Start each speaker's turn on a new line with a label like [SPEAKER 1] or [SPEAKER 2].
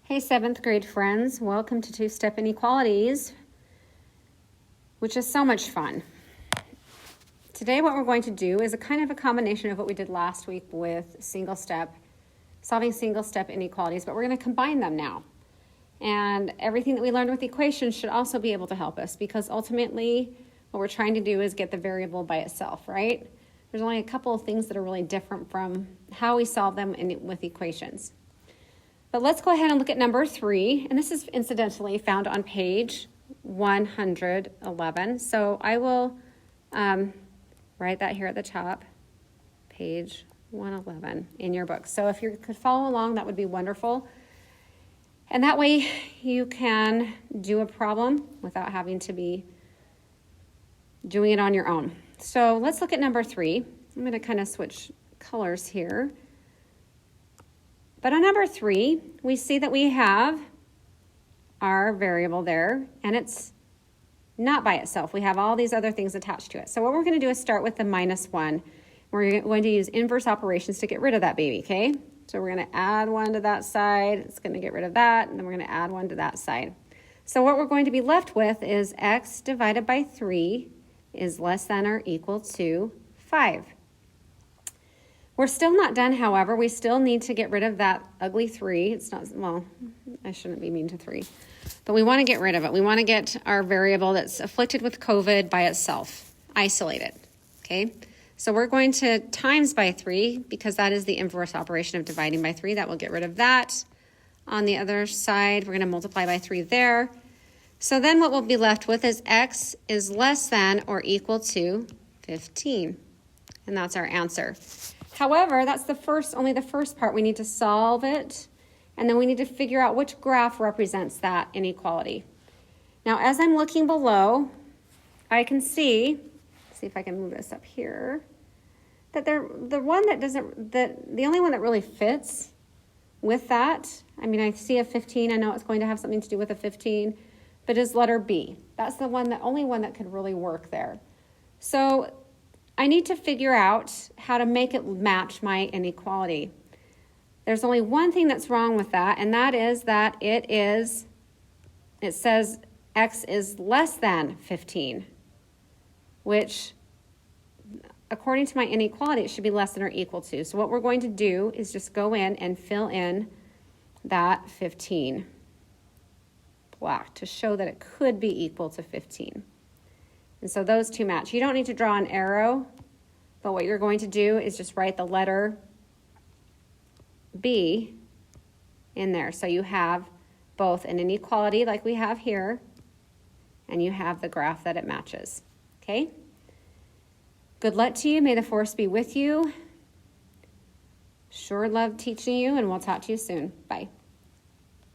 [SPEAKER 1] Hey, 7th grade friends, welcome to Two Step Inequalities, which is so much fun. Today what we're going to do is a kind of a combination of what we did last week with solving single step inequalities, but we're going to combine them now. And everything that we learned with equations should also be able to help us, because ultimately what we're trying to do is get the variable by itself, right? There's only a couple of things that are really different from how we solve them with equations. But let's go ahead and look at number 3, and this is incidentally found on page 111. So I will write that here at the top, page 111 in your book. So if you could follow along, that would be wonderful. And that way you can do a problem without having to be doing it on your own. So let's look at number 3. I'm going to kind of switch colors here. But on number 3, we see that we have our variable there, and it's not by itself. We have all these other things attached to it. So what we're going to do is start with the -1. We're going to use inverse operations to get rid of that baby, okay? So we're going to add 1 to that side. It's going to get rid of that, and then we're going to add 1 to that side. So what we're going to be left with is x divided by 3 is less than or equal to 5. We're still not done, however. We still need to get rid of that ugly 3. It's not, well, I shouldn't be mean to 3. But we want to get rid of it. We want to get our variable that's afflicted with COVID by itself, isolated, okay? So we're going to times by 3 because that is the inverse operation of dividing by 3. That will get rid of that. On the other side, we're going to multiply by 3 there. So then what we'll be left with is x is less than or equal to 15. And that's our answer. However, that's only the first part. We need to solve it, and then we need to figure out which graph represents that inequality. Now, as I'm looking below, I can see if I can move this up here, that the only one that really fits with that, I mean, I see a 15. I know it's going to have something to do with a 15, but is letter B. That's the only one that could really work there. So I need to figure out how to make it match my inequality. There's only one thing that's wrong with that, and that is that it says x is less than 15, which according to my inequality, it should be less than or equal to. So what we're going to do is just go in and fill in that 15 black to show that it could be equal to 15. And so those two match. You don't need to draw an arrow, but what you're going to do is just write the letter B in there. So you have both an inequality like we have here, and you have the graph that it matches. Okay? Good luck to you. May the force be with you. Sure love teaching you, and we'll talk to you soon. Bye.